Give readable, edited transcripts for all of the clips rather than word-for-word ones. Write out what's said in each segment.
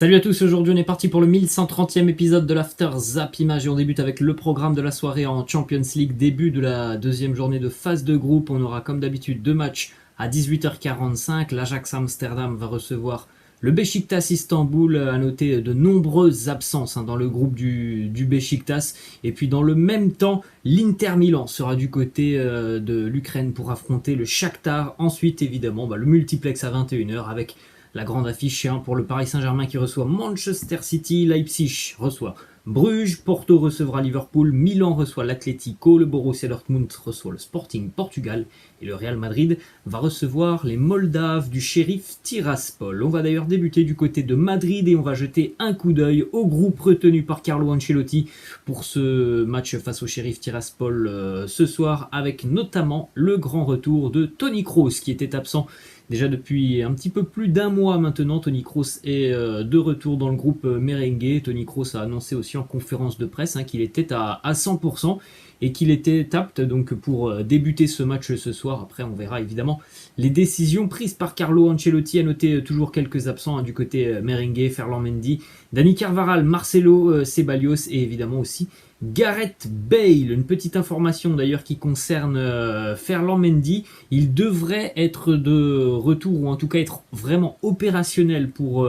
Salut à tous, aujourd'hui on est parti pour le 1130e épisode de l'After Zap Image et on débute avec le programme de la soirée en Champions League, début de la deuxième journée de phase de groupe. On aura comme d'habitude deux matchs à 18h45, l'Ajax Amsterdam va recevoir le Beşiktaş Istanbul. À noter de nombreuses absences dans le groupe du Beşiktaş, et puis dans le même temps l'Inter Milan sera du côté de l'Ukraine pour affronter le Shakhtar. Ensuite évidemment le multiplex à 21h avec la grande affiche pour le Paris Saint-Germain qui reçoit Manchester City, Leipzig reçoit Bruges, Porto recevra Liverpool, Milan reçoit l'Atlético, le Borussia Dortmund reçoit le Sporting Portugal et le Real Madrid va recevoir les Moldaves du Sheriff Tiraspol. On va d'ailleurs débuter du côté de Madrid et on va jeter un coup d'œil au groupe retenu par Carlo Ancelotti pour ce match face au Sheriff Tiraspol ce soir, avec notamment le grand retour de Toni Kroos qui était absent déjà depuis un petit peu plus d'un mois maintenant. Toni Kroos est de retour dans le groupe merengue. Toni Kroos a annoncé aussi en conférence de presse qu'il était à 100% et qu'il était apte donc pour débuter ce match ce soir. Après on verra évidemment les décisions prises par Carlo Ancelotti. À noter toujours quelques absents du côté merengue: Ferland Mendy, Dani Carvajal, Marcelo Ceballos et évidemment aussi Gareth Bale. Une petite information d'ailleurs qui concerne Ferland Mendy: il devrait être de retour, ou en tout cas être vraiment opérationnel pour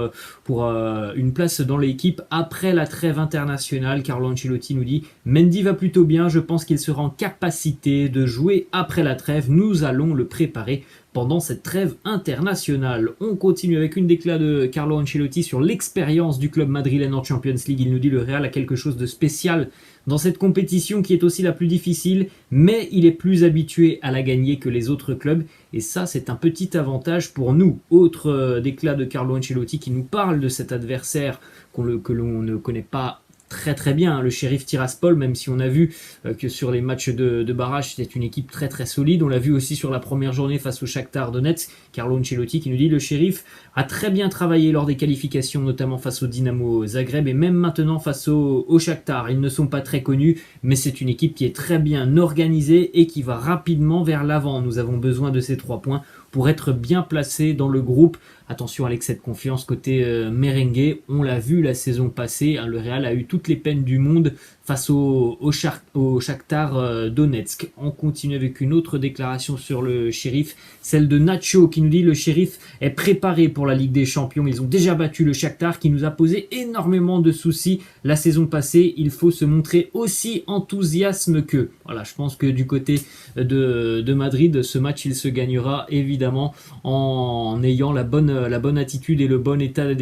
une place dans l'équipe après la trêve internationale. Carlo Ancelotti nous dit: Mendy va plutôt bien, je pense qu'il sera en capacité de jouer après la trêve, nous allons le préparer pendant cette trêve internationale. On continue avec une déclat de Carlo Ancelotti sur l'expérience du club madrilène en Champions League. Il nous dit: le Real a quelque chose de spécial dans cette compétition qui est aussi la plus difficile, mais il est plus habitué à la gagner que les autres clubs, et ça c'est un petit avantage pour nous. Autre déclat de Carlo Ancelotti qui nous parle de cet adversaire que l'on ne connaît pas très bien, le Sheriff Tiraspol, même si on a vu que sur les matchs de barrage c'était une équipe très solide. On l'a vu aussi sur la première journée face au Shakhtar Donetsk. Carlo Ancelotti qui nous dit: le Sheriff a très bien travaillé lors des qualifications, notamment face au Dynamo Zagreb et même maintenant face au Shakhtar. Ils ne sont pas très connus, mais c'est une équipe qui est très bien organisée et qui va rapidement vers l'avant. Nous avons besoin de ces 3 points pour être bien placé dans le groupe. Attention à l'excès de confiance côté merengue, on l'a vu la saison passée, le Real a eu toutes les peines du monde face au Shakhtar Donetsk. On continue avec une autre déclaration sur le Sheriff, celle de Nacho qui nous dit: le Sheriff est préparé pour la Ligue des Champions, ils ont déjà battu le Shakhtar qui nous a posé énormément de soucis la saison passée, il faut se montrer aussi enthousiasme qu'eux. Voilà, je pense que du côté de Madrid, ce match il se gagnera évidemment en ayant la bonne attitude et le bon état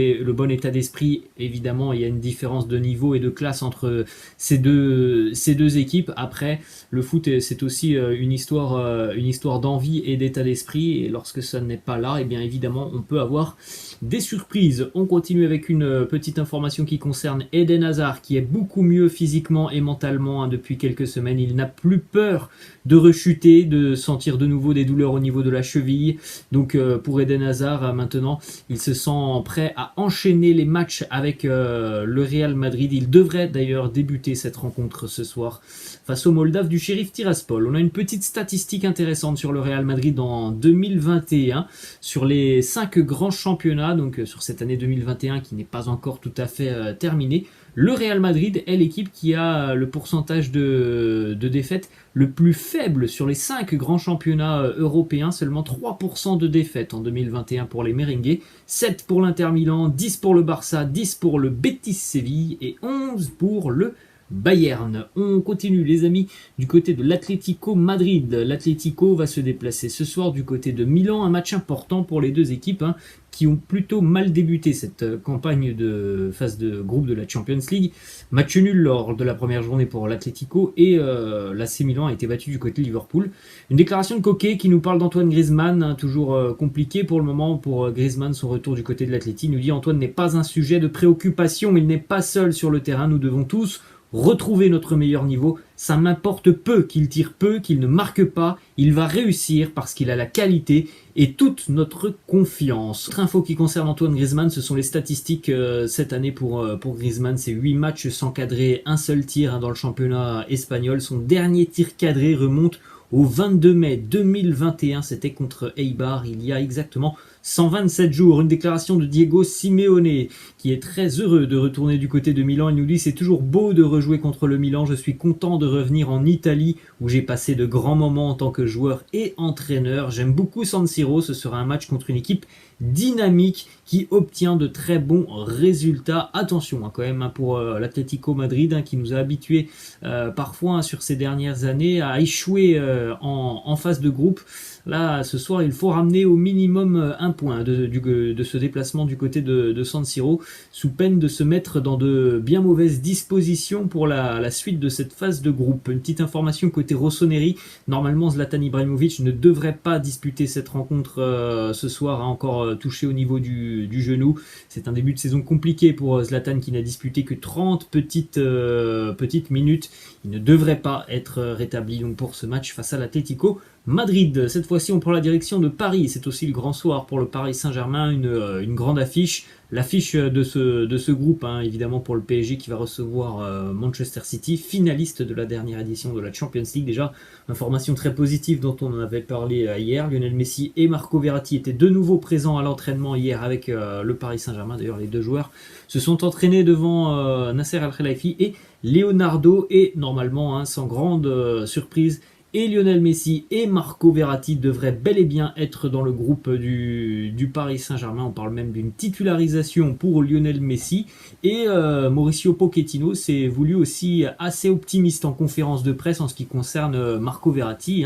d'esprit. Évidemment il y a une différence de niveau et de classe entre ces deux équipes. Après le foot c'est aussi une histoire d'envie et d'état d'esprit, et lorsque ça n'est pas là, et bien évidemment on peut avoir des surprises. On continue avec une petite information qui concerne Eden Hazard qui est beaucoup mieux physiquement et mentalement depuis quelques semaines. Il n'a plus peur de rechuter, de sentir de nouveau des douleurs au niveau de la cheville. Donc pour Eden Hazard maintenant il se sent prêt à enchaîner les matchs avec le Real Madrid. Il devrait d'ailleurs débuter cette rencontre ce soir face aux Moldaves du Sheriff Tiraspol. On a une petite statistique intéressante sur le Real Madrid en 2021 sur les 5 grands championnats, donc sur cette année 2021 qui n'est pas encore tout à fait terminée. Le Real Madrid est l'équipe qui a le pourcentage de défaites le plus faible sur les 5 grands championnats européens. Seulement 3% de défaites en 2021 pour les merengues, 7 pour l'Inter Milan, 10 pour le Barça, 10 pour le Betis Séville et 11 pour le Bayern. On continue les amis du côté de l'Atlético Madrid. L'Atlético va se déplacer ce soir du côté de Milan, un match important pour les deux équipes qui ont plutôt mal débuté cette campagne de phase de groupe de la Champions League. Match nul lors de la première journée pour l'Atlético et l'AC Milan a été battu du côté de Liverpool. Une déclaration de Coquet qui nous parle d'Antoine Griezmann, toujours compliqué pour le moment pour Griezmann, son retour du côté de l'Atlético. Il nous dit: Antoine n'est pas un sujet de préoccupation, il n'est pas seul sur le terrain, nous devons tous retrouver notre meilleur niveau, ça m'importe peu qu'il tire peu, qu'il ne marque pas, il va réussir parce qu'il a la qualité et toute notre confiance. Autre info qui concerne Antoine Griezmann, ce sont les statistiques cette année pour Griezmann. C'est 8 matchs sans cadrer, un seul tir dans le championnat espagnol. Son dernier tir cadré remonte au 22 mai 2021, c'était contre Eibar il y a exactement 127 jours. Une déclaration de Diego Simeone qui est très heureux de retourner du côté de Milan. Il nous dit: c'est toujours beau de rejouer contre le Milan, je suis content de revenir en Italie où j'ai passé de grands moments en tant que joueur et entraîneur. J'aime beaucoup San Siro, ce sera un match contre une équipe dynamique qui obtient de très bons résultats. Attention quand même pour l'Atlético Madrid qui nous a habitués parfois sur ces dernières années à échouer en phase de groupe. Là, ce soir, il faut ramener au minimum un point de ce déplacement du côté de San Siro, sous peine de se mettre dans de bien mauvaises dispositions pour la suite de cette phase de groupe. Une petite information côté Rossoneri, normalement Zlatan Ibrahimovic ne devrait pas disputer cette rencontre ce soir, encore touché au niveau du genou. C'est un début de saison compliqué pour Zlatan qui n'a disputé que 30 petites minutes. Il ne devrait pas être rétabli donc pour ce match face à l'Atlético Madrid. Cette fois-ci, on prend la direction de Paris. C'est aussi le grand soir pour le Paris Saint-Germain, une grande affiche. L'affiche de ce groupe, évidemment pour le PSG qui va recevoir Manchester City, finaliste de la dernière édition de la Champions League. Déjà, information très positive dont on en avait parlé hier. Lionel Messi et Marco Verratti étaient de nouveau présents à l'entraînement hier avec le Paris Saint-Germain. D'ailleurs, les deux joueurs se sont entraînés devant Nasser Al-Khelaifi et Leonardo. Et normalement, sans grande surprise, et Lionel Messi et Marco Verratti devraient bel et bien être dans le groupe du Paris Saint-Germain. On parle même d'une titularisation pour Lionel Messi. Et Mauricio Pochettino s'est voulu aussi assez optimiste en conférence de presse en ce qui concerne Marco Verratti.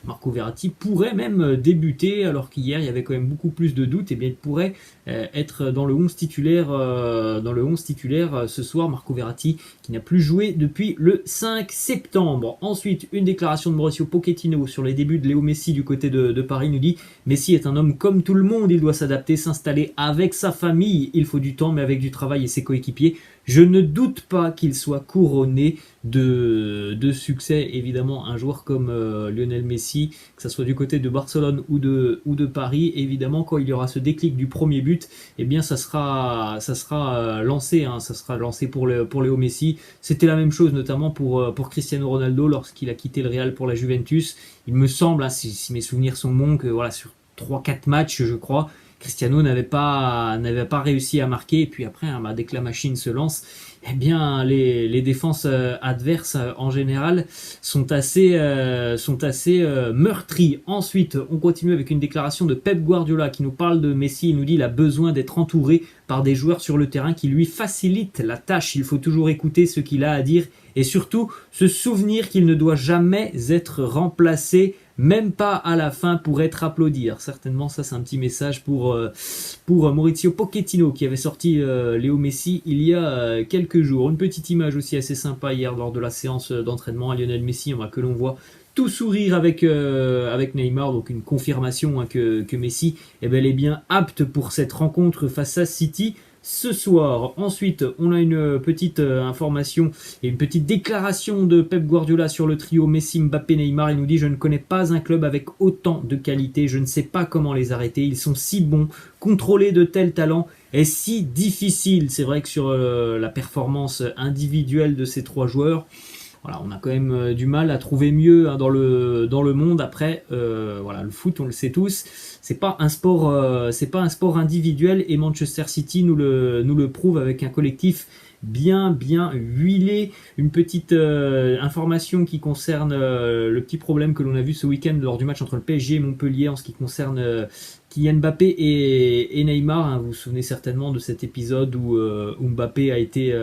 Marco Verratti pourrait même débuter, alors qu'hier il y avait quand même beaucoup plus de doutes. Et bien il pourrait être dans le 11 titulaire ce soir. Marco Verratti qui n'a plus joué depuis le 5 septembre. Ensuite, une déclaration de Mauricio Pochettino sur les débuts de Léo Messi du côté de Paris. Nous dit: Messi est un homme comme tout le monde, il doit s'adapter, s'installer avec sa famille. Il faut du temps, mais avec du travail et ses coéquipiers, je ne doute pas qu'il soit couronné de succès. Évidemment, un joueur comme Lionel Messi, que ce soit du côté de Barcelone ou de Paris, évidemment, quand il y aura ce déclic du premier but, eh bien, ça sera lancé. Ça sera lancé pour Léo Messi. C'était la même chose, notamment pour Cristiano Ronaldo lorsqu'il a quitté le Real pour la Juventus. Il me semble, si mes souvenirs sont bons, que sur 3-4 matchs, je crois, Cristiano n'avait pas réussi à marquer. Et puis après, dès que la machine se lance, eh bien les défenses adverses en général sont assez meurtries. Ensuite, on continue avec une déclaration de Pep Guardiola qui nous parle de Messi. Il nous dit qu'il a besoin d'être entouré par des joueurs sur le terrain qui lui facilitent la tâche. Il faut toujours écouter ce qu'il a à dire et surtout se souvenir qu'il ne doit jamais être remplacé, même pas à la fin, pour être applaudi. Alors certainement, ça c'est un petit message pour Mauricio Pochettino qui avait sorti Léo Messi il y a quelques jours. Une petite image aussi assez sympa hier lors de la séance d'entraînement à Lionel Messi, que l'on voit tout sourire avec Neymar, donc une confirmation que Messi est bel et bien apte pour cette rencontre face à City ce soir. Ensuite, on a une petite information et une petite déclaration de Pep Guardiola sur le trio Messi, Mbappé, Neymar. Il nous dit: je ne connais pas un club avec autant de qualité, je ne sais pas comment les arrêter, ils sont si bons, contrôler de tels talents est si difficile. C'est vrai que sur la performance individuelle de ces trois joueurs, on a quand même du mal à trouver mieux dans le monde. Après, le foot, on le sait tous, c'est pas un sport individuel, et Manchester City nous le prouve avec un collectif bien huilé. Une petite information qui concerne le petit problème que l'on a vu ce week-end lors du match entre le PSG et Montpellier en ce qui concerne Kylian Mbappé et Neymar. Vous vous souvenez certainement de cet épisode où Mbappé a été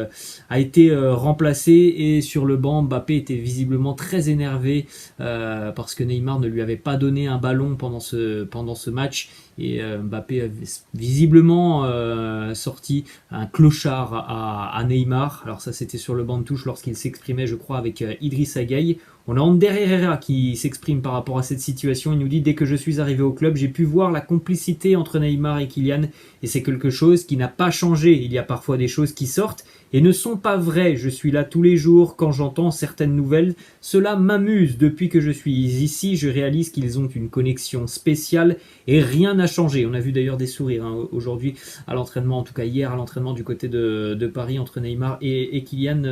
remplacé, et sur le banc, Mbappé était visiblement très énervé parce que Neymar ne lui avait pas donné un ballon pendant ce match. Et Mbappé a visiblement sorti un clochard à Neymar. Alors ça, c'était sur le banc de touche lorsqu'il s'exprimait, je crois, avec Idrissa Gueye. On a Ander Herrera qui s'exprime par rapport à cette situation. Il nous dit: dès que je suis arrivé au club, j'ai pu voir la complicité entre Neymar et Kylian, et c'est quelque chose qui n'a pas changé. Il y a parfois des choses qui sortent et ne sont pas vraies. Je suis là tous les jours. Quand j'entends certaines nouvelles, cela m'amuse. Depuis que je suis ici, je réalise qu'ils ont une connexion spéciale et rien n'a changé. On a vu d'ailleurs des sourires aujourd'hui à l'entraînement, en tout cas hier à l'entraînement du côté de Paris, entre Neymar et Kylian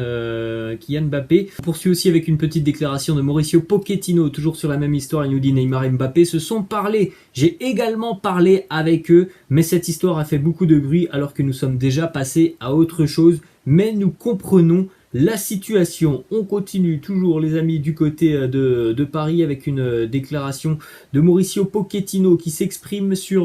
Mbappé. On poursuit aussi avec une petite déclaration déclaration de Mauricio Pochettino, toujours sur la même histoire, il nous dit Neymar et Mbappé se sont parlé. J'ai également parlé avec eux, mais cette histoire a fait beaucoup de bruit alors que nous sommes déjà passés à autre chose. Mais nous comprenons la situation. On continue toujours les amis du côté de Paris avec une déclaration de Mauricio Pochettino qui s'exprime sur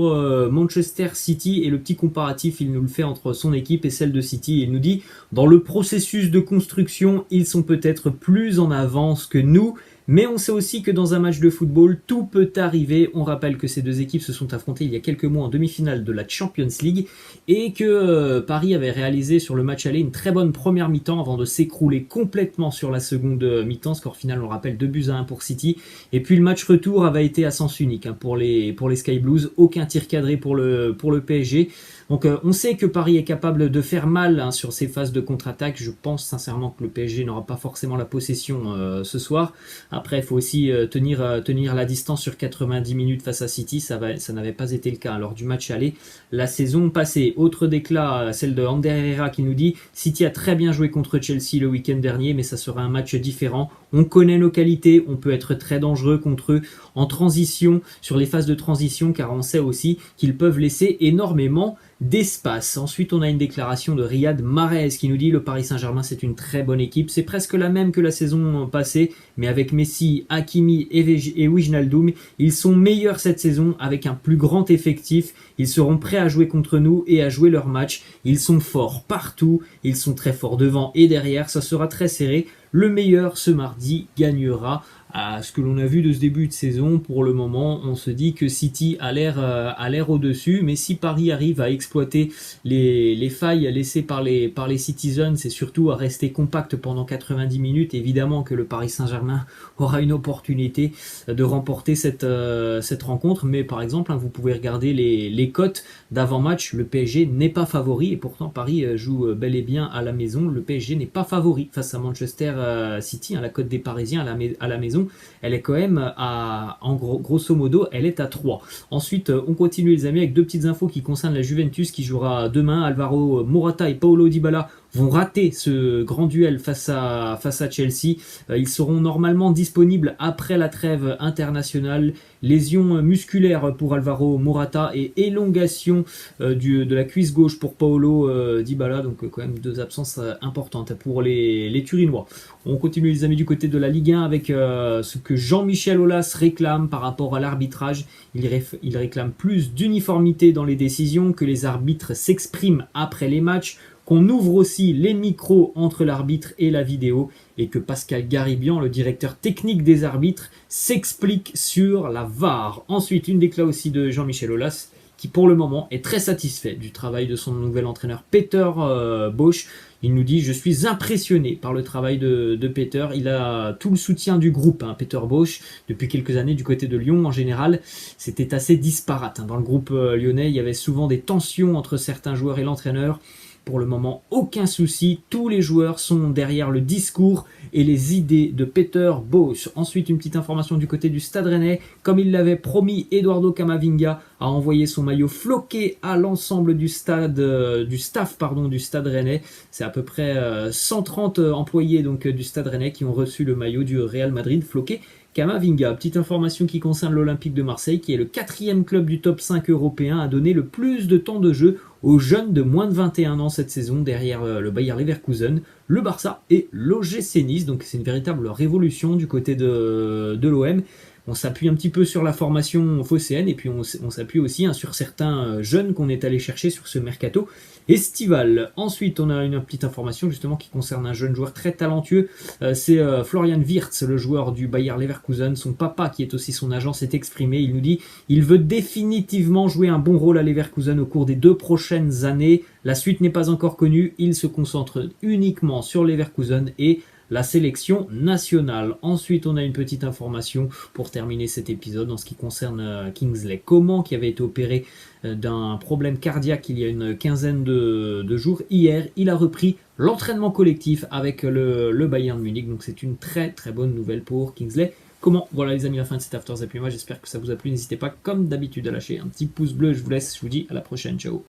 Manchester City et le petit comparatif il nous le fait entre son équipe et celle de City. Il nous dit dans le processus de construction ils sont peut-être plus en avance que nous. Mais on sait aussi que dans un match de football, tout peut arriver. On rappelle que ces deux équipes se sont affrontées il y a quelques mois en demi-finale de la Champions League et que Paris avait réalisé sur le match aller une très bonne première mi-temps avant de s'écrouler complètement sur la seconde mi-temps. Score final, on le rappelle, 2-1 pour City. Et puis le match retour avait été à sens unique pour les Sky Blues. Aucun tir cadré pour le PSG. Donc on sait que Paris est capable de faire mal sur ces phases de contre-attaque. Je pense sincèrement que le PSG n'aura pas forcément la possession ce soir. Après, il faut aussi tenir la distance sur 90 minutes face à City. Ça n'avait pas été le cas lors du match aller la saison passée. Autre déclat, celle de Ander Herrera qui nous dit « City a très bien joué contre Chelsea le week-end dernier, mais ça sera un match différent. On connaît nos qualités, on peut être très dangereux contre eux en transition, sur les phases de transition, car on sait aussi qu'ils peuvent laisser énormément d'espace. » Ensuite, on a une déclaration de Riyad Mahrez qui nous dit « Le Paris Saint-Germain, c'est une très bonne équipe. C'est presque la même que la saison passée, mais avec Messi, Hakimi et Wijnaldum, ils sont meilleurs cette saison avec un plus grand effectif. Ils seront prêts à jouer contre nous et à jouer leur match. Ils sont forts partout. Ils sont très forts devant et derrière. Ça sera très serré. Le meilleur ce mardi gagnera. » À ce que l'on a vu de ce début de saison, pour le moment, on se dit que City a l'air au-dessus, mais si Paris arrive à exploiter les failles laissées par les Citizens, et surtout à rester compact pendant 90 minutes, évidemment que le Paris Saint-Germain aura une opportunité de remporter cette rencontre. Mais par exemple, vous pouvez regarder les cotes d'avant-match, le PSG n'est pas favori, et pourtant Paris joue bel et bien à la maison. Le PSG n'est pas favori face à Manchester City, la cote des Parisiens à la maison. Elle est quand même grosso modo, elle est à 3. Ensuite, on continue les amis avec deux petites infos qui concernent la Juventus qui jouera demain. Alvaro Morata et Paulo Dybala vont rater ce grand duel face à Chelsea. Ils seront normalement disponibles après la trêve internationale. Lésion musculaire pour Alvaro Morata et élongation de la cuisse gauche pour Paulo Dybala. Donc quand même deux absences importantes pour les Turinois. On continue les amis du côté de la Ligue 1 avec ce que Jean-Michel Aulas réclame par rapport à l'arbitrage. Il réclame plus d'uniformité dans les décisions, que les arbitres s'expriment après les matchs, qu'on ouvre aussi les micros entre l'arbitre et la vidéo et que Pascal Garibian, le directeur technique des arbitres, s'explique sur la VAR. Ensuite, une déclaration aussi de Jean-Michel Aulas qui pour le moment est très satisfait du travail de son nouvel entraîneur Peter Bosz. Il nous dit « Je suis impressionné par le travail de Peter. Il a tout le soutien du groupe, Peter Bosz, depuis quelques années du côté de Lyon. En général, c'était assez disparate. Dans le groupe lyonnais, il y avait souvent des tensions entre certains joueurs et l'entraîneur. Pour le moment, aucun souci. Tous les joueurs sont derrière le discours et les idées de Peter Bosz. » Ensuite, une petite information du côté du Stade Rennais. Comme il l'avait promis, Eduardo Camavinga a envoyé son maillot floqué à l'ensemble du staff du Stade Rennais. C'est à peu près 130 employés du Stade Rennais qui ont reçu le maillot du Real Madrid floqué Camavinga. Petite information qui concerne l'Olympique de Marseille, qui est le 4e club du top 5 européen à donner le plus de temps de jeu aux jeunes de moins de 21 ans cette saison, derrière le Bayer Leverkusen, le Barça et l'OGC Nice. Donc c'est une véritable révolution du côté de l'OM. On s'appuie un petit peu sur la formation phocéenne et puis on s'appuie aussi sur certains jeunes qu'on est allé chercher sur ce mercato estival. Ensuite, on a une petite information justement qui concerne un jeune joueur très talentueux. C'est Florian Wirtz, le joueur du Bayer Leverkusen. Son papa, qui est aussi son agent, s'est exprimé. Il nous dit « Il veut définitivement jouer un bon rôle à Leverkusen au cours des 2 prochaines années. La suite n'est pas encore connue. Il se concentre uniquement sur Leverkusen et la sélection nationale. » Ensuite, on a une petite information pour terminer cet épisode en ce qui concerne Kingsley Coman, qui avait été opéré d'un problème cardiaque il y a une quinzaine de jours. Hier, il a repris l'entraînement collectif avec le Bayern Munich. Donc c'est une très très bonne nouvelle pour Kingsley Coman. Voilà les amis, la fin de cet After Zapping. J'espère que ça vous a plu. N'hésitez pas comme d'habitude à lâcher un petit pouce bleu. Je vous laisse, je vous dis à la prochaine. Ciao.